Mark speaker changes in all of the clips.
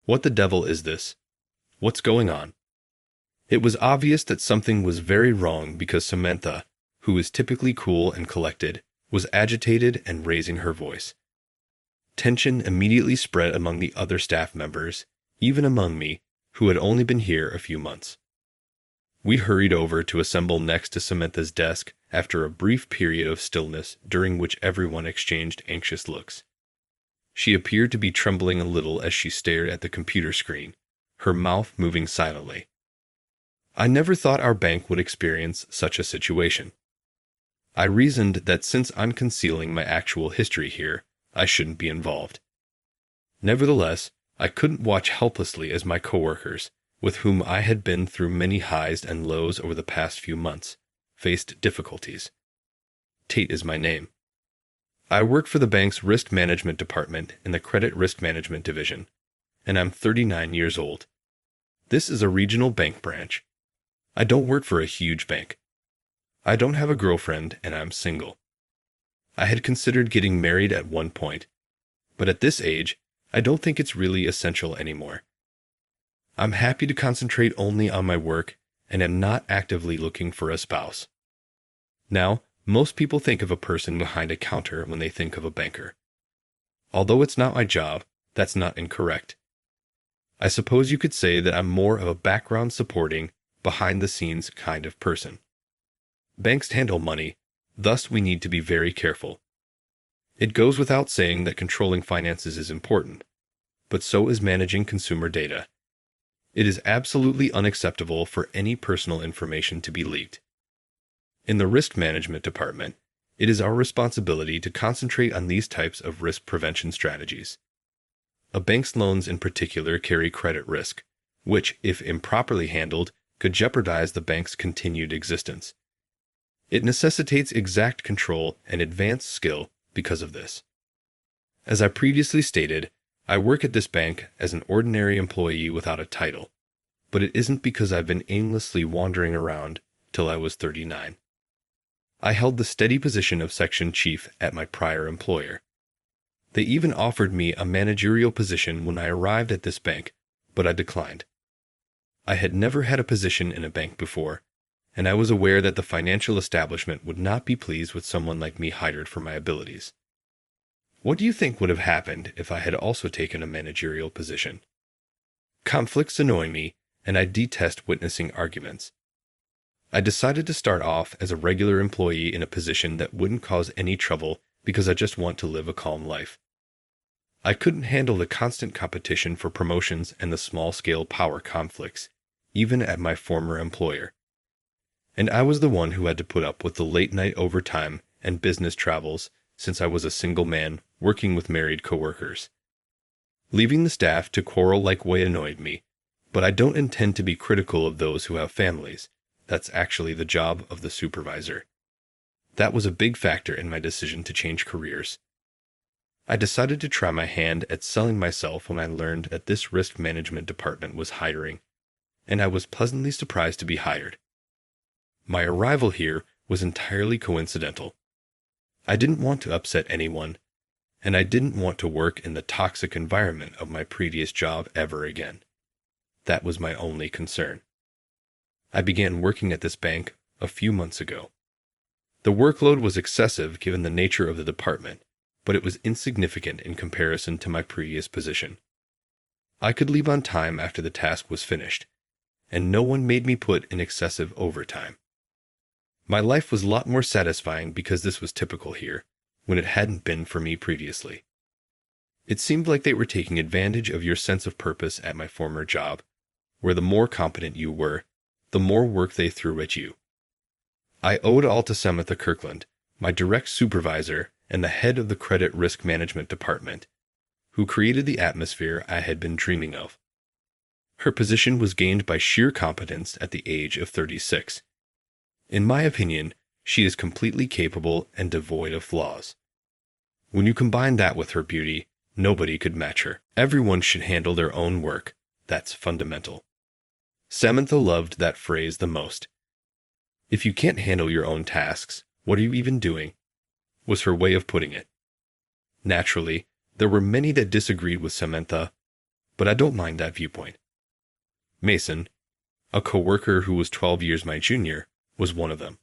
Speaker 1: What the devil is this? What's going on? It was obvious that something was very wrong because Samantha, who is typically cool and collected, was agitated and raising her voice. Tension immediately spread among the other staff members, even among me, who had only been here a few months. We hurried over to assemble next to Samantha's desk after a brief period of stillness during which everyone exchanged anxious looks. She appeared to be trembling a little as she stared at the computer screen, her mouth moving silently. I never thought our bank would experience such a situation. I reasoned that since I'm concealing my actual history here, I shouldn't be involved. Nevertheless, I couldn't watch helplessly as my coworkers, with whom I had been through many highs and lows over the past few months, faced difficulties. Tate is my name. I work for the bank's risk management department in the credit risk management division, and I'm 39 years old. This is a regional bank branch. I don't work for a huge bank. I don't have a girlfriend, and I'm single. I had considered getting married at one point, but at this age, I don't think it's really essential anymore. I'm happy to concentrate only on my work and am not actively looking for a spouse. Now, most people think of a person behind a counter when they think of a banker. Although it's not my job, that's not incorrect. I suppose you could say that I'm more of a background supporting, behind-the-scenes kind of person. Banks handle money, thus we need to be very careful. It goes without saying that controlling finances is important, but so is managing consumer data. It is absolutely unacceptable for any personal information to be leaked. In the risk management department, it is our responsibility to concentrate on these types of risk prevention strategies. A bank's loans in particular carry credit risk, which, if improperly handled, could jeopardize the bank's continued existence. It necessitates exact control and advanced skill because of this. As I previously stated, I work at this bank as an ordinary employee without a title, but it isn't because I've been aimlessly wandering around till I was 39. I held the steady position of section chief at my prior employer. They even offered me a managerial position when I arrived at this bank, but I declined. I had never had a position in a bank before, and I was aware that the financial establishment would not be pleased with someone like me hired for my abilities. What do you think would have happened if I had also taken a managerial position? Conflicts annoy me, and I detest witnessing arguments. I decided to start off as a regular employee in a position that wouldn't cause any trouble because I just want to live a calm life. I couldn't handle the constant competition for promotions and the small-scale power conflicts, even at my former employer. And I was the one who had to put up with the late-night overtime and business travels since I was a single man working with married coworkers. Leaving the staff to quarrel-like way annoyed me, but I don't intend to be critical of those who have families. That's actually the job of the supervisor. That was a big factor in my decision to change careers. I decided to try my hand at selling myself when I learned that this risk management department was hiring, and I was pleasantly surprised to be hired. My arrival here was entirely coincidental. I didn't want to upset anyone, and I didn't want to work in the toxic environment of my previous job ever again. That was my only concern. I began working at this bank a few months ago. The workload was excessive given the nature of the department, but it was insignificant in comparison to my previous position. I could leave on time after the task was finished, and no one made me put in excessive overtime. My life was a lot more satisfying because this was typical here, when it hadn't been for me previously. It seemed like they were taking advantage of your sense of purpose at my former job, where the more competent you were, the more work they threw at you. I owe it all to Samantha Kirkland, my direct supervisor and the head of the credit risk management department, who created the atmosphere I had been dreaming of. Her position was gained by sheer competence at the age of 36. In my opinion, she is completely capable and devoid of flaws. When you combine that with her beauty, nobody could match her. Everyone should handle their own work. That's fundamental. Samantha loved that phrase the most. If you can't handle your own tasks, what are you even doing? Was her way of putting it. Naturally, there were many that disagreed with Samantha, but I don't mind that viewpoint. Mason, a coworker who was 12 years my junior, was one of them.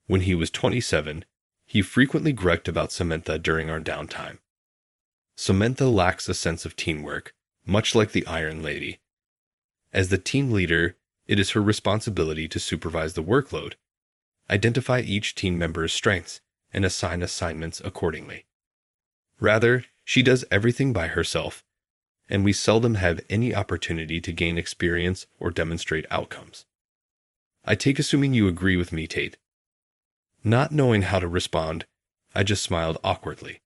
Speaker 1: When he was 27, he frequently griped about Samantha during our downtime. Samantha lacks a sense of teamwork, much like the Iron Lady. As the team leader, it is her responsibility to supervise the workload, identify each team member's strengths, and assign assignments accordingly. Rather, she does everything by herself, and we seldom have any opportunity to gain experience or demonstrate outcomes. I take assuming you agree with me, Tate. Not knowing how to respond, I just smiled awkwardly.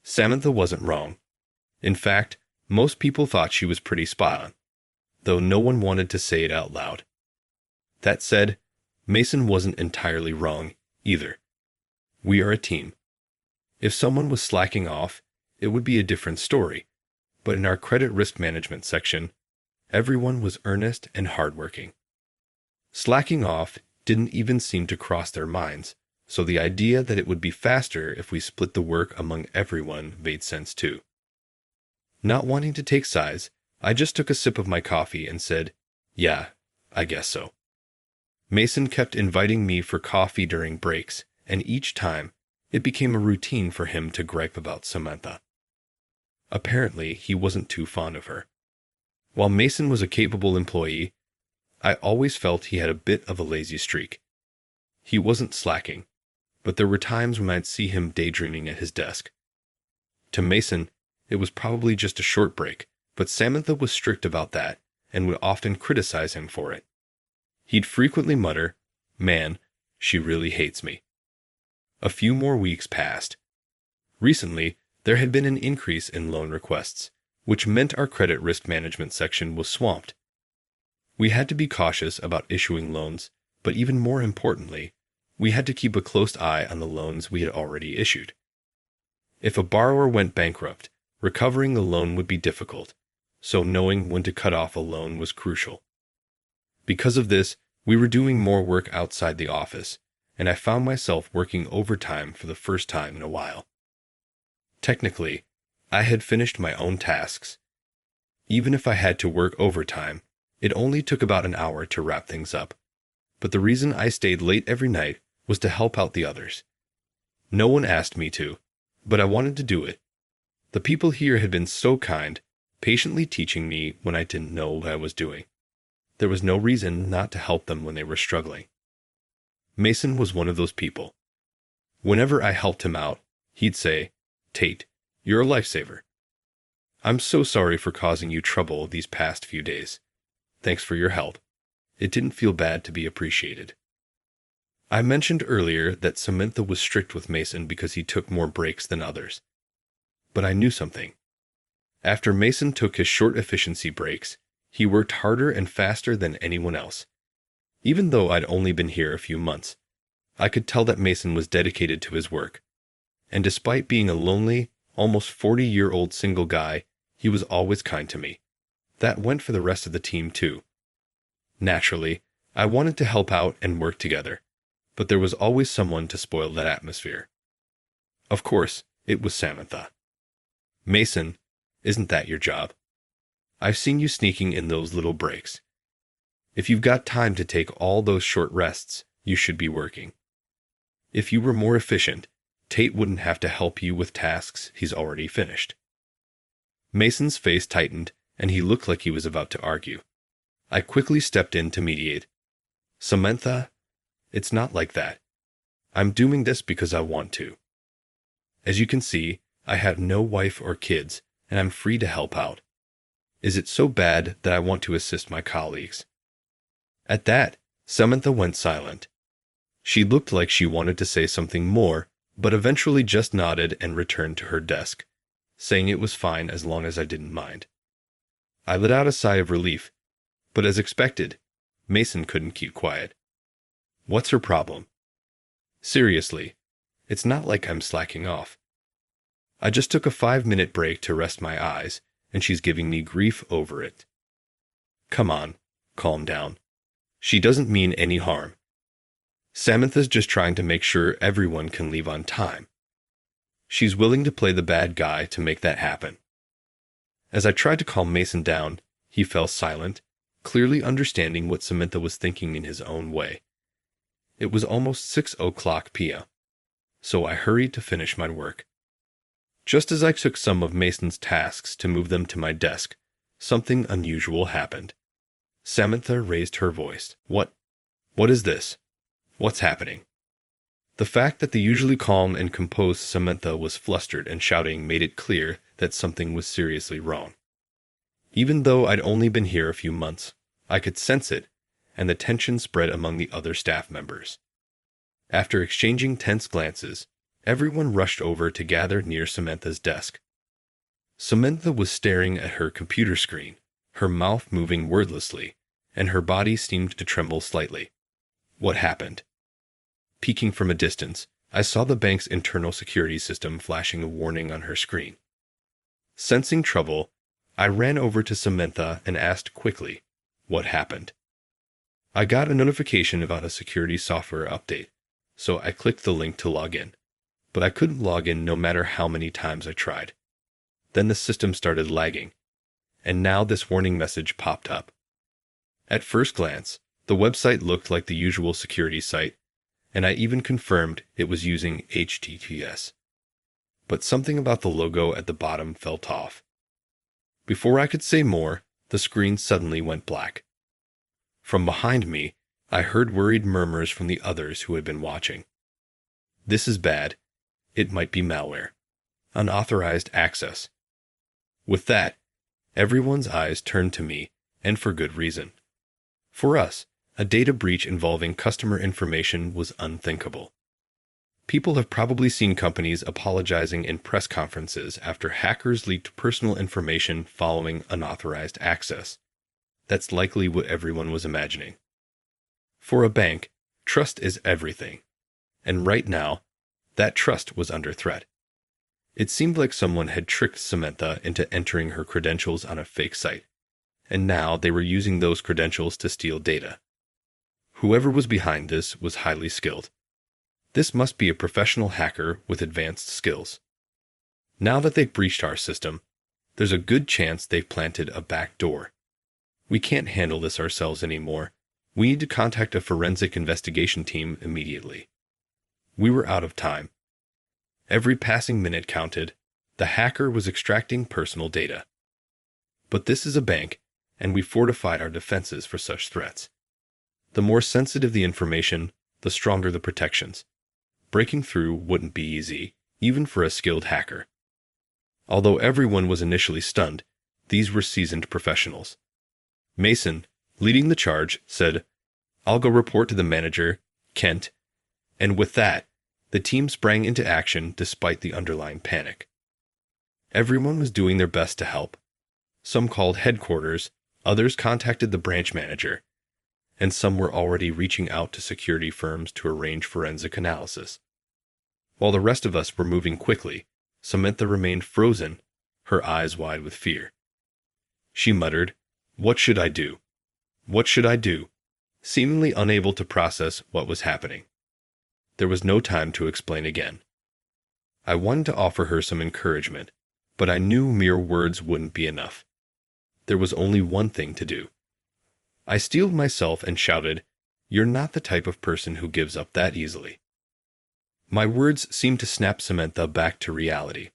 Speaker 1: Samantha wasn't wrong. In fact, most people thought she was pretty spot on, though no one wanted to say it out loud. That said, Mason wasn't entirely wrong either. We are a team. If someone was slacking off, it would be a different story, but in our credit risk management section, everyone was earnest and hardworking. Slacking off didn't even seem to cross their minds, so the idea that it would be faster if we split the work among everyone made sense too. Not wanting to take sides, I just took a sip of my coffee and said, "Yeah, I guess so." Mason kept inviting me for coffee during breaks, and each time, it became a routine for him to gripe about Samantha. Apparently, he wasn't too fond of her. While Mason was a capable employee, I always felt he had a bit of a lazy streak. He wasn't slacking, but there were times when I'd see him daydreaming at his desk. To Mason, it was probably just a short break, but Samantha was strict about that and would often criticize him for it. He'd frequently mutter, "Man, she really hates me." A few more weeks passed. Recently, there had been an increase in loan requests, which meant our credit risk management section was swamped. We had to be cautious about issuing loans, but even more importantly, we had to keep a close eye on the loans we had already issued. If a borrower went bankrupt, recovering the loan would be difficult, so knowing when to cut off a loan was crucial. Because of this, we were doing more work outside the office, and I found myself working overtime for the first time in a while. Technically, I had finished my own tasks. Even if I had to work overtime, it only took about an hour to wrap things up. But the reason I stayed late every night was to help out the others. No one asked me to, but I wanted to do it. The people here had been so kind, patiently teaching me when I didn't know what I was doing. There was no reason not to help them when they were struggling. Mason was one of those people. Whenever I helped him out, he'd say, "Tate, you're a lifesaver. I'm so sorry for causing you trouble these past few days. Thanks for your help. It didn't feel bad to be appreciated." I mentioned earlier that Samantha was strict with Mason because he took more breaks than others. But I knew something. After Mason took his short efficiency breaks, he worked harder and faster than anyone else. Even though I'd only been here a few months, I could tell that Mason was dedicated to his work. And despite being a lonely, almost 40-year-old single guy, he was always kind to me. That went for the rest of the team too. Naturally, I wanted to help out and work together, but there was always someone to spoil that atmosphere. Of course, it was Samantha. "Mason, isn't that your job? I've seen you sneaking in those little breaks. If you've got time to take all those short rests, you should be working. If you were more efficient, Tate wouldn't have to help you with tasks he's already finished." Mason's face tightened, and he looked like he was about to argue. I quickly stepped in to mediate. "Samantha, it's not like that. I'm doing this because I want to. As you can see, I have no wife or kids, and I'm free to help out. Is it so bad that I want to assist my colleagues?" At that, Samantha went silent. She looked like she wanted to say something more, but eventually just nodded and returned to her desk, saying it was fine as long as I didn't mind. I let out a sigh of relief, but as expected, Mason couldn't keep quiet. "What's her problem? Seriously, it's not like I'm slacking off. I just took a 5-minute break to rest my eyes, and she's giving me grief over it. Come on, calm down. She doesn't mean any harm. Samantha's just trying to make sure everyone can leave on time. She's willing to play the bad guy to make that happen." As I tried to calm Mason down, he fell silent, clearly understanding what Samantha was thinking in his own way. It was almost 6:00 p.m., so I hurried to finish my work. Just as I took some of Mason's tasks to move them to my desk, something unusual happened. Samantha raised her voice. What is this? What's happening?" The fact that the usually calm and composed Samantha was flustered and shouting made it clear that something was seriously wrong. Even though I'd only been here a few months, I could sense it, and the tension spread among the other staff members. After exchanging tense glances, everyone rushed over to gather near Samantha's desk. Samantha was staring at her computer screen, her mouth moving wordlessly, and her body seemed to tremble slightly. What happened? Peeking from a distance, I saw the bank's internal security system flashing a warning on her screen. Sensing trouble, I ran over to Samantha and asked quickly, "What happened?" I got a notification about a security software update, so I clicked the link to log in, but I couldn't log in no matter how many times I tried. Then the system started lagging, and now this warning message popped up. At first glance, the website looked like the usual security site, and I even confirmed it was using HTTPS. But something about the logo at the bottom felt off. Before I could say more, the screen suddenly went black. From behind me, I heard worried murmurs from the others who had been watching. "This is bad. It might be malware. Unauthorized access." With that, everyone's eyes turned to me, and for good reason. For us, a data breach involving customer information was unthinkable. People have probably seen companies apologizing in press conferences after hackers leaked personal information following unauthorized access. That's likely what everyone was imagining. For a bank, trust is everything. And right now, that trust was under threat. It seemed like someone had tricked Samantha into entering her credentials on a fake site, and now they were using those credentials to steal data. Whoever was behind this was highly skilled. This must be a professional hacker with advanced skills. Now that they've breached our system, there's a good chance they've planted a back door. We can't handle this ourselves anymore. We need to contact a forensic investigation team immediately. We were out of time. Every passing minute counted. The hacker was extracting personal data. But this is a bank, and we fortified our defenses for such threats. The more sensitive the information, the stronger the protections. Breaking through wouldn't be easy, even for a skilled hacker. Although everyone was initially stunned, these were seasoned professionals. Mason, leading the charge, said, "I'll go report to the manager, Kent," and with that, the team sprang into action despite the underlying panic. Everyone was doing their best to help. Some called headquarters, others contacted the branch manager, and some were already reaching out to security firms to arrange forensic analysis. While the rest of us were moving quickly, Samantha remained frozen, her eyes wide with fear. She muttered, "What should I do? What should I do?" seemingly unable to process what was happening. There was no time to explain again. I wanted to offer her some encouragement, but I knew mere words wouldn't be enough. There was only one thing to do. I steeled myself and shouted, "You're not the type of person who gives up that easily." My words seemed to snap Samantha back to reality.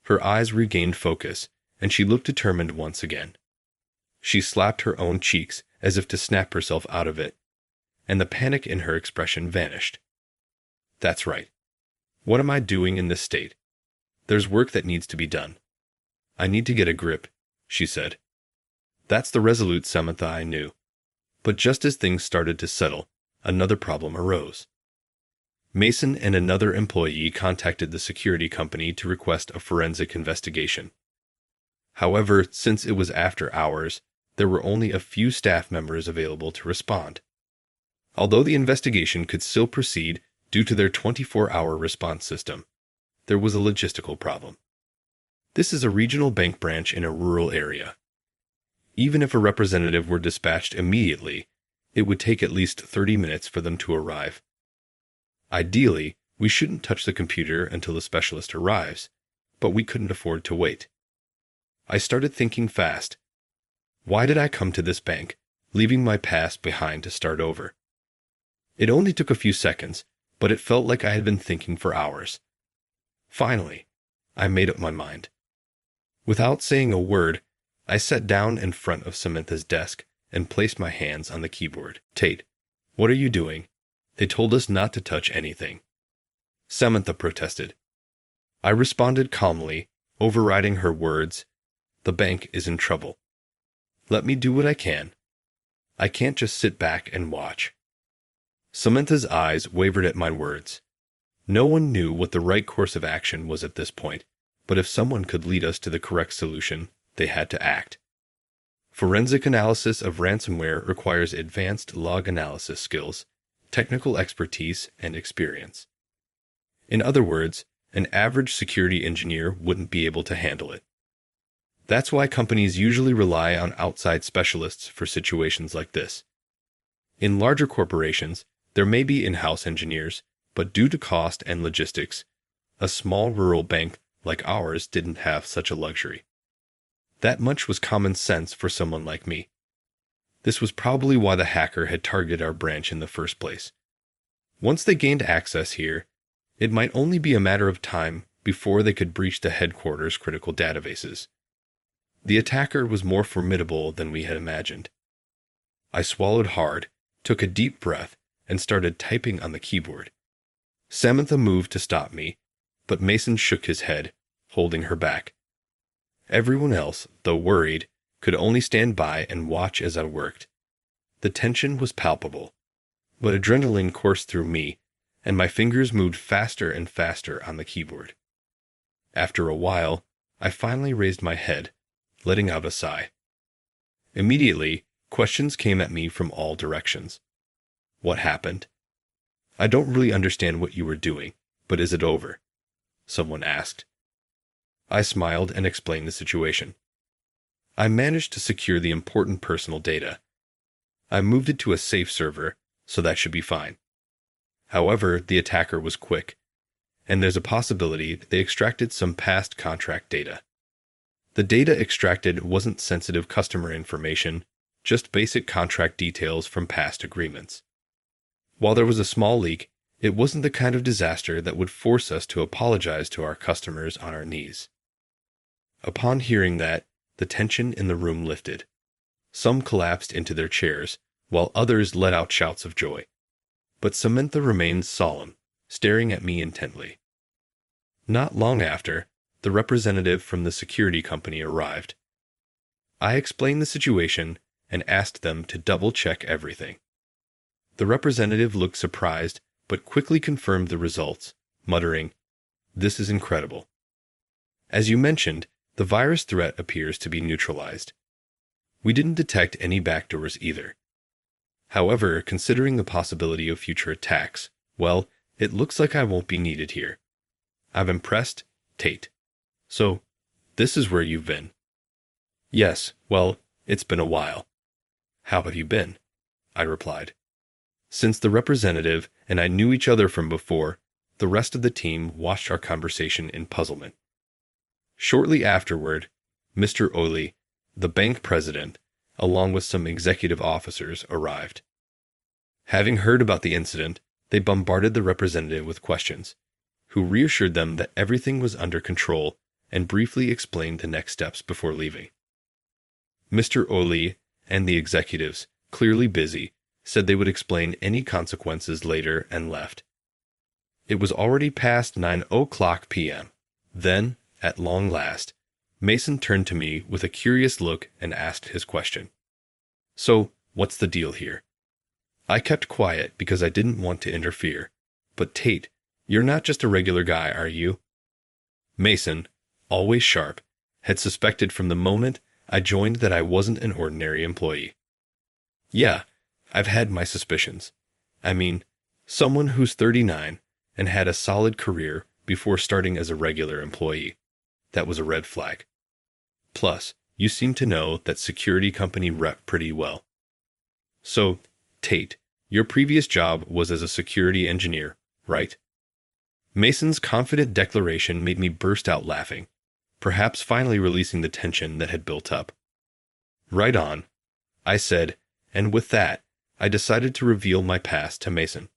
Speaker 1: Her eyes regained focus, and she looked determined once again. She slapped her own cheeks as if to snap herself out of it, and the panic in her expression vanished. "That's right. What am I doing in this state? There's work that needs to be done. I need to get a grip," she said. That's the resolute Samantha I knew. But just as things started to settle, another problem arose. Mason and another employee contacted the security company to request a forensic investigation. However, since it was after hours, there were only a few staff members available to respond. Although the investigation could still proceed due to their 24-hour response system, there was a logistical problem. This is a regional bank branch in a rural area. Even if a representative were dispatched immediately, it would take at least 30 minutes for them to arrive. Ideally, we shouldn't touch the computer until the specialist arrives, but we couldn't afford to wait. I started thinking fast. Why did I come to this bank, leaving my past behind to start over? It only took a few seconds, but it felt like I had been thinking for hours. Finally, I made up my mind. Without saying a word, I sat down in front of Samantha's desk and placed my hands on the keyboard. Tate, what are you doing? They told us not to touch anything. Samantha protested. I responded calmly, overriding her words. The bank is in trouble. Let me do what I can. I can't just sit back and watch. Samantha's eyes wavered at my words. No one knew what the right course of action was at this point, but if someone could lead us to the correct solution, they had to act. Forensic analysis of ransomware requires advanced log analysis skills, technical expertise, and experience. In other words, an average security engineer wouldn't be able to handle it. That's why companies usually rely on outside specialists for situations like this. In larger corporations, there may be in-house engineers, but due to cost and logistics, a small rural bank like ours didn't have such a luxury. That much was common sense for someone like me. This was probably why the hacker had targeted our branch in the first place. Once they gained access here, it might only be a matter of time before they could breach the headquarters' critical databases. The attacker was more formidable than we had imagined. I swallowed hard, took a deep breath, and started typing on the keyboard. Samantha moved to stop me, but Mason shook his head, holding her back. Everyone else, though worried, could only stand by and watch as I worked. The tension was palpable, but adrenaline coursed through me, and my fingers moved faster and faster on the keyboard. After a while, I finally raised my head, letting out a sigh. Immediately, questions came at me from all directions. What happened? I don't really understand what you were doing, but is it over? Someone asked. I smiled and explained the situation. I managed to secure the important personal data. I moved it to a safe server, so that should be fine. However, the attacker was quick, and there's a possibility they extracted some past contract data. The data extracted wasn't sensitive customer information, just basic contract details from past agreements. While there was a small leak, it wasn't the kind of disaster that would force us to apologize to our customers on our knees. Upon hearing that, the tension in the room lifted. Some collapsed into their chairs, while others let out shouts of joy. But Samantha remained solemn, staring at me intently. Not long after, the representative from the security company arrived. I explained the situation and asked them to double-check everything. The representative looked surprised, but quickly confirmed the results, muttering, "This is incredible. As you mentioned, the virus threat appears to be neutralized. We didn't detect any backdoors either. However, considering the possibility of future attacks, well, it looks like I won't be needed here. I'm impressed, Tate. So, this is where you've been." "Yes, well, it's been a while." "How have you been?" I replied. Since the representative and I knew each other from before, the rest of the team watched our conversation in puzzlement. Shortly afterward, Mr. Oli, the bank president, along with some executive officers, arrived. Having heard about the incident, they bombarded the representative with questions, who reassured them that everything was under control and briefly explained the next steps before leaving. Mr. Oli and the executives, clearly busy, said they would explain any consequences later and left. It was already past 9:00 p.m. Then, at long last, Mason turned to me with a curious look and asked his question. "So, what's the deal here?" I kept quiet because I didn't want to interfere. "But Tate, you're not just a regular guy, are you?" Mason, always sharp, had suspected from the moment I joined that I wasn't an ordinary employee. "Yeah, I've had my suspicions. I mean, someone who's 39 and had a solid career before starting as a regular employee. That was a red flag. Plus, you seem to know that security company rep pretty well. So, Tate, your previous job was as a security engineer, right?" Mason's confident declaration made me burst out laughing. perhaps finally releasing the tension that had built up. "Right on," I said, and with that, I decided to reveal my past to Mason.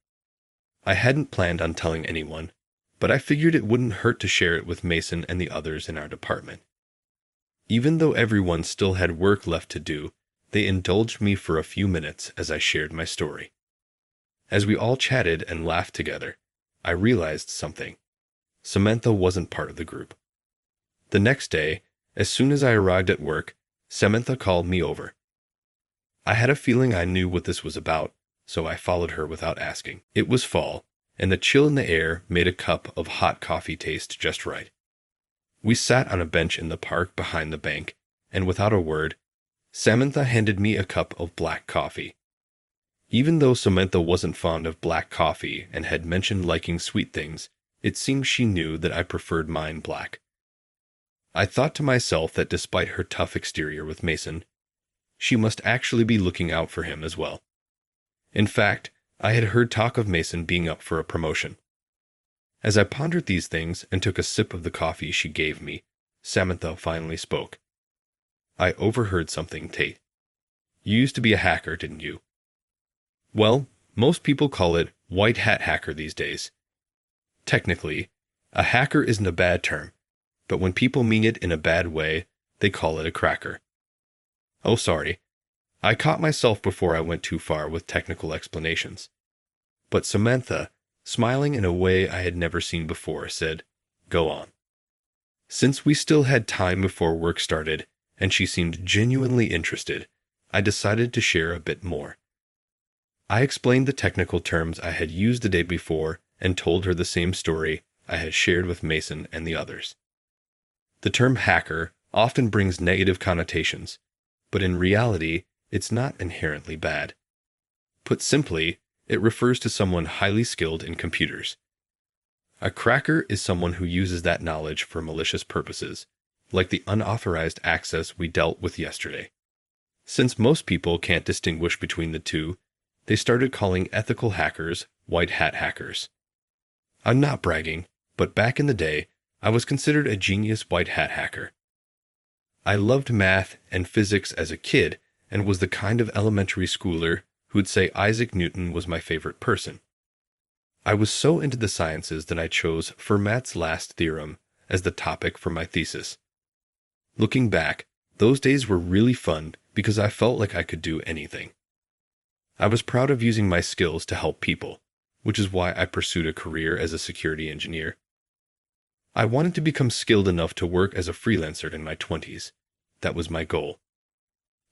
Speaker 1: I hadn't planned on telling anyone, but I figured it wouldn't hurt to share it with Mason and the others in our department. Even though everyone still had work left to do, they indulged me for a few minutes as I shared my story. As we all chatted and laughed together, I realized something. Samantha wasn't part of the group. The next day, as soon as I arrived at work, Samantha called me over. I had a feeling I knew what this was about, so I followed her without asking. It was fall, and the chill in the air made a cup of hot coffee taste just right. We sat on a bench in the park behind the bank, and without a word, Samantha handed me a cup of black coffee. Even though Samantha wasn't fond of black coffee and had mentioned liking sweet things, it seemed she knew that I preferred mine black. I thought to myself that despite her tough exterior with Mason, she must actually be looking out for him as well. In fact, I had heard talk of Mason being up for a promotion. As I pondered these things and took a sip of the coffee she gave me, Samantha finally spoke. "I overheard something, Tate. You used to be a hacker, didn't you?" "Well, most people call it white hat hacker these days. Technically, a hacker isn't a bad term, but when people mean it in a bad way, they call it a cracker." Oh, sorry. I caught myself before I went too far with technical explanations. But Samantha, smiling in a way I had never seen before, said, "Go on." Since we still had time before work started, and she seemed genuinely interested, I decided to share a bit more. I explained the technical terms I had used the day before and told her the same story I had shared with Mason and the others. The term hacker often brings negative connotations, but in reality, it's not inherently bad. Put simply, it refers to someone highly skilled in computers. A cracker is someone who uses that knowledge for malicious purposes, like the unauthorized access we dealt with yesterday. Since most people can't distinguish between the two, they started calling ethical hackers white hat hackers. I'm not bragging, but back in the day, I was considered a genius white hat hacker. I loved math and physics as a kid and was the kind of elementary schooler who'd say Isaac Newton was my favorite person. I was so into the sciences that I chose Fermat's last theorem as the topic for my thesis. Looking back, those days were really fun because I felt like I could do anything. I was proud of using my skills to help people, which is why I pursued a career as a security engineer. I wanted to become skilled enough to work as a freelancer in my 20s. That was my goal.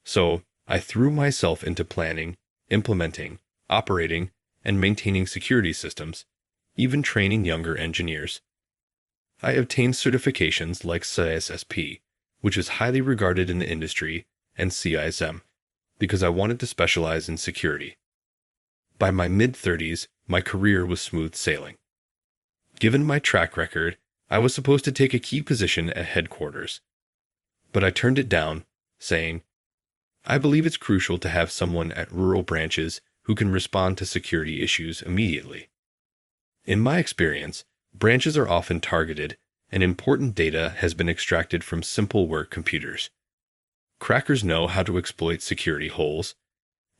Speaker 1: So, I threw myself into planning, implementing, operating, and maintaining security systems, even training younger engineers. I obtained certifications like CISSP, which is highly regarded in the industry, and CISM, because I wanted to specialize in security. By my mid-30s, my career was smooth sailing. Given my track record, I was supposed to take a key position at headquarters. But I turned it down, saying, "I believe it's crucial to have someone at rural branches who can respond to security issues immediately." In my experience, branches are often targeted, and important data has been extracted from simple work computers. Crackers know how to exploit security holes,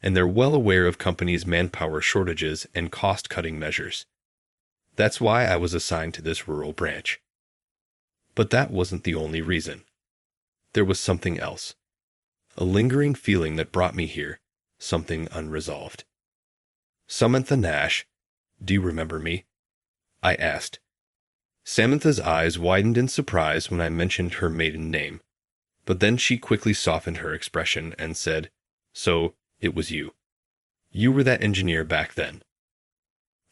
Speaker 1: and they're well aware of companies' manpower shortages and cost-cutting measures. That's why I was assigned to this rural branch. But that wasn't the only reason. There was something else. A lingering feeling that brought me here, something unresolved. "Samantha Nash, do you remember me?" I asked. Samantha's eyes widened in surprise when I mentioned her maiden name, but then she quickly softened her expression and said, "So, it was you. You were that engineer back then."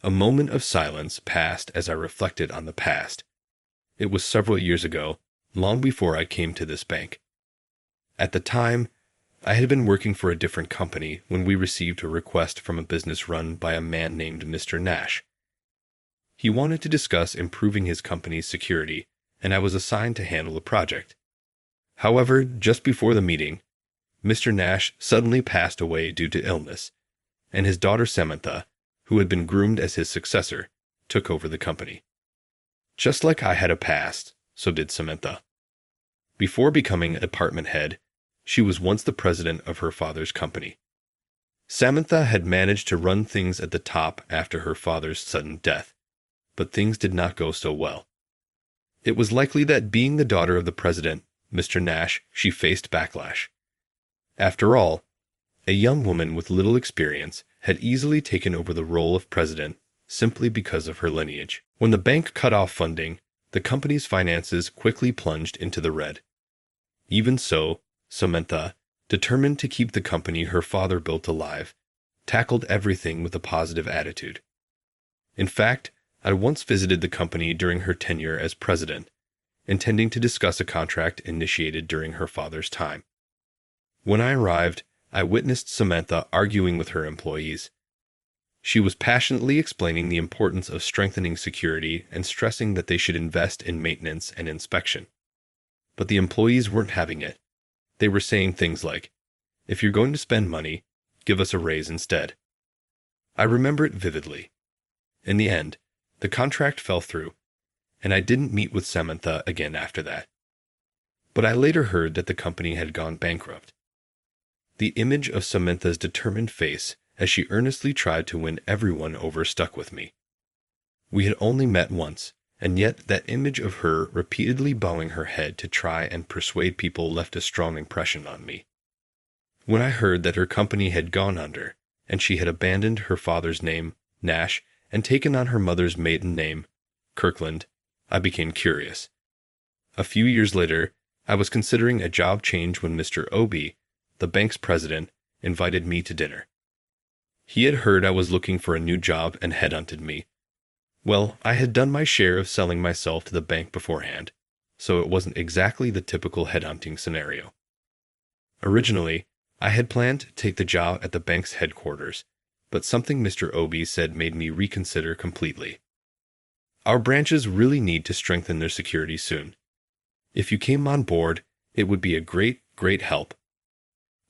Speaker 1: A moment of silence passed as I reflected on the past. It was several years ago, long before I came to this bank. At the time, I had been working for a different company when we received a request from a business run by a man named Mr. Nash. He wanted to discuss improving his company's security, and I was assigned to handle the project. However, just before the meeting, Mr. Nash suddenly passed away due to illness, and his daughter Samantha, who had been groomed as his successor, took over the company. Just like I had a past, so did Samantha. Before becoming a department head, she was once the president of her father's company. Samantha had managed to run things at the top after her father's sudden death, but things did not go so well. It was likely that being the daughter of the president, Mr. Nash, she faced backlash. After all, a young woman with little experience had easily taken over the role of president simply because of her lineage. When the bank cut off funding, the company's finances quickly plunged into the red. Even so, Samantha, determined to keep the company her father built alive, tackled everything with a positive attitude. In fact, I once visited the company during her tenure as president, intending to discuss a contract initiated during her father's time. When I arrived, I witnessed Samantha arguing with her employees. She was passionately explaining the importance of strengthening security and stressing that they should invest in maintenance and inspection. But the employees weren't having it. They were saying things like, "If you're going to spend money, give us a raise instead." I remember it vividly. In the end, the contract fell through, and I didn't meet with Samantha again after that. But I later heard that the company had gone bankrupt. The image of Samantha's determined face as she earnestly tried to win everyone over stuck with me. We had only met once, and yet that image of her repeatedly bowing her head to try and persuade people left a strong impression on me. When I heard that her company had gone under, and she had abandoned her father's name, Nash, and taken on her mother's maiden name, Kirkland, I became curious. A few years later, I was considering a job change when Mr. Obie, the bank's president, invited me to dinner. He had heard I was looking for a new job and headhunted me. Well, I had done my share of selling myself to the bank beforehand, so it wasn't exactly the typical headhunting scenario. Originally, I had planned to take the job at the bank's headquarters, but something Mr. Obie said made me reconsider completely. Our branches really need to strengthen their security soon. If you came on board, it would be a great, great help.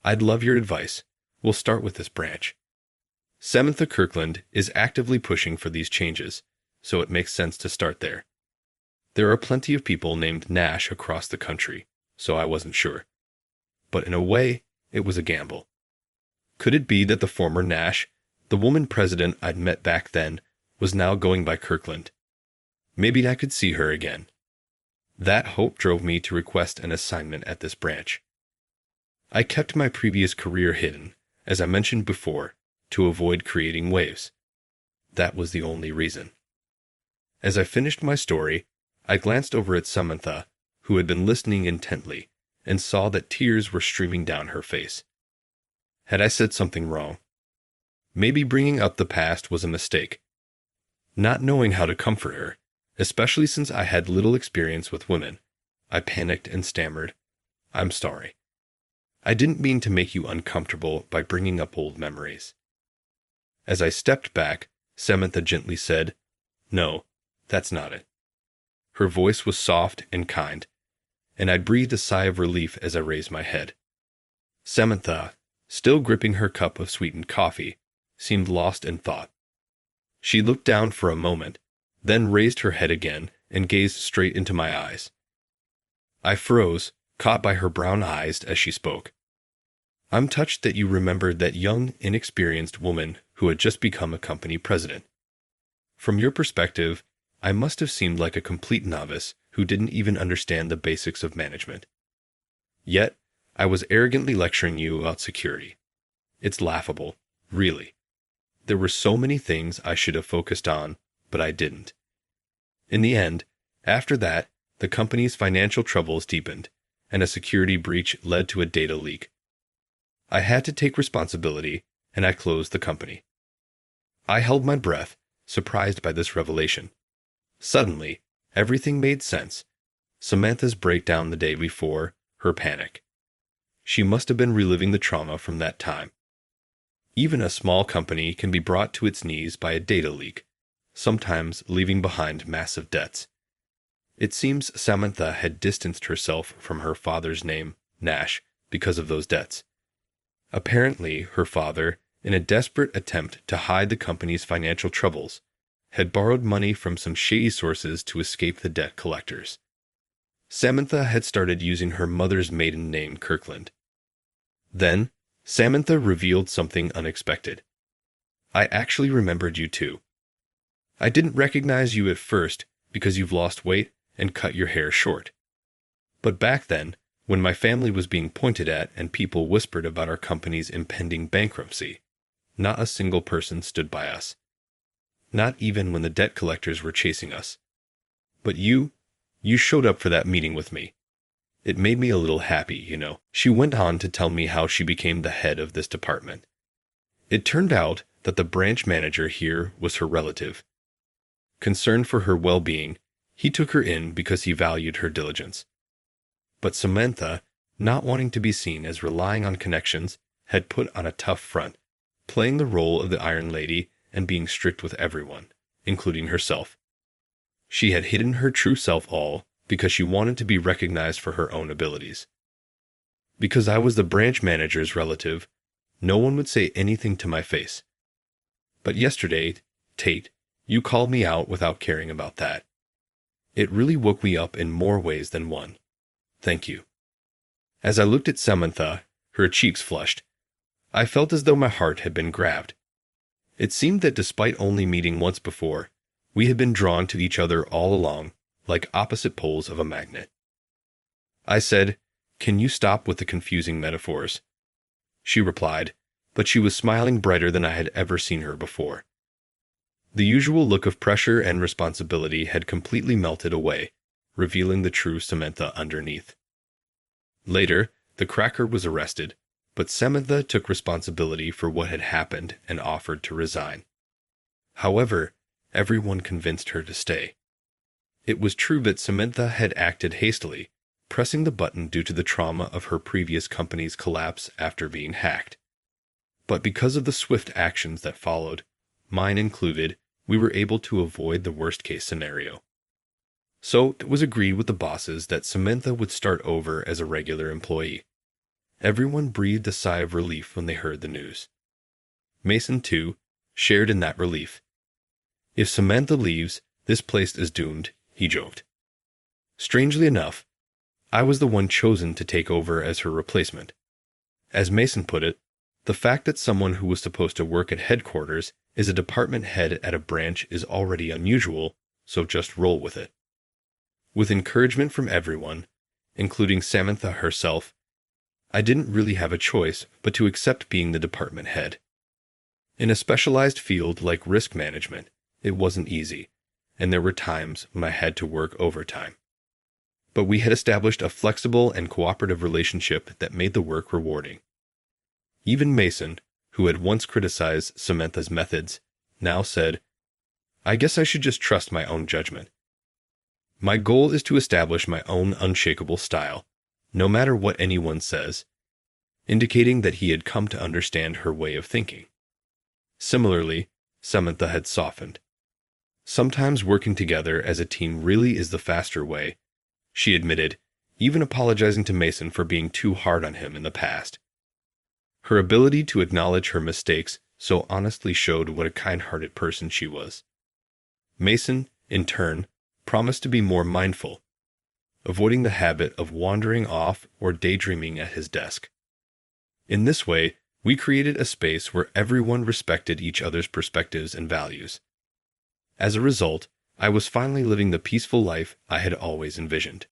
Speaker 1: I'd love your advice. We'll start with this branch. Samantha Kirkland is actively pushing for these changes, so it makes sense to start there. There are plenty of people named Nash across the country, so I wasn't sure. But in a way, it was a gamble. Could it be that the former Nash, the woman president I'd met back then, was now going by Kirkland? Maybe I could see her again. That hope drove me to request an assignment at this branch. I kept my previous career hidden, as I mentioned before, to avoid creating waves. That was the only reason. As I finished my story, I glanced over at Samantha, who had been listening intently, and saw that tears were streaming down her face. Had I said something wrong? Maybe bringing up the past was a mistake. Not knowing how to comfort her, especially since I had little experience with women, I panicked and stammered, "I'm sorry. I didn't mean to make you uncomfortable by bringing up old memories." As I stepped back, Samantha gently said, "No, that's not it." Her voice was soft and kind, and I breathed a sigh of relief as I raised my head. Samantha, still gripping her cup of sweetened coffee, seemed lost in thought. She looked down for a moment, then raised her head again and gazed straight into my eyes. I froze, caught by her brown eyes as she spoke. "I'm touched that you remembered that young, inexperienced woman who had just become a company president. From your perspective, I must have seemed like a complete novice who didn't even understand the basics of management. Yet, I was arrogantly lecturing you about security. It's laughable, really. There were so many things I should have focused on, but I didn't. In the end, after that, the company's financial troubles deepened, and a security breach led to a data leak. I had to take responsibility, and I closed the company." I held my breath, surprised by this revelation. Suddenly, everything made sense. Samantha's breakdown the day before, her panic. She must have been reliving the trauma from that time. Even a small company can be brought to its knees by a data leak, sometimes leaving behind massive debts. It seems Samantha had distanced herself from her father's name, Nash, because of those debts. Apparently, her father, in a desperate attempt to hide the company's financial troubles, had borrowed money from some shady sources to escape the debt collectors. Samantha had started using her mother's maiden name, Kirkland. Then, Samantha revealed something unexpected. I actually remembered you too. I didn't recognize you at first because you've lost weight and cut your hair short. But back then, when my family was being pointed at and people whispered about our company's impending bankruptcy, not a single person stood by us. Not even when the debt collectors were chasing us. But you showed up for that meeting with me. It made me a little happy, you know. She went on to tell me how she became the head of this department. It turned out that the branch manager here was her relative. Concerned for her well-being, he took her in because he valued her diligence. But Samantha, not wanting to be seen as relying on connections, had put on a tough front, playing the role of the Iron Lady and being strict with everyone, including herself. She had hidden her true self all because she wanted to be recognized for her own abilities. Because I was the branch manager's relative, no one would say anything to my face. But yesterday, Tate, you called me out without caring about that. It really woke me up in more ways than one. Thank you. As I looked at Samantha, her cheeks flushed. I felt as though my heart had been grabbed. It seemed that despite only meeting once before, we had been drawn to each other all along, like opposite poles of a magnet. I said, "Can you stop with the confusing metaphors?" She replied, but she was smiling brighter than I had ever seen her before. The usual look of pressure and responsibility had completely melted away, revealing the true Samantha underneath. Later, the cracker was arrested, but Samantha took responsibility for what had happened and offered to resign. However, everyone convinced her to stay. It was true that Samantha had acted hastily, pressing the button due to the trauma of her previous company's collapse after being hacked. But because of the swift actions that followed, mine included, we were able to avoid the worst-case scenario. So it was agreed with the bosses that Samantha would start over as a regular employee. Everyone breathed a sigh of relief when they heard the news. Mason, too, shared in that relief. If Samantha leaves, this place is doomed, he joked. Strangely enough, I was the one chosen to take over as her replacement. As Mason put it, the fact that someone who was supposed to work at headquarters is a department head at a branch is already unusual, so just roll with it. With encouragement from everyone, including Samantha herself, I didn't really have a choice but to accept being the department head. In a specialized field like risk management, it wasn't easy, and there were times when I had to work overtime. But we had established a flexible and cooperative relationship that made the work rewarding. Even Mason, who had once criticized Samantha's methods, now said, "I guess I should just trust my own judgment. My goal is to establish my own unshakable style, no matter what anyone says," indicating that he had come to understand her way of thinking. Similarly, Samantha had softened. Sometimes working together as a team really is the faster way, she admitted, even apologizing to Mason for being too hard on him in the past. Her ability to acknowledge her mistakes so honestly showed what a kind-hearted person she was. Mason, in turn, promised to be more mindful, avoiding the habit of wandering off or daydreaming at his desk. In this way, we created a space where everyone respected each other's perspectives and values. As a result, I was finally living the peaceful life I had always envisioned.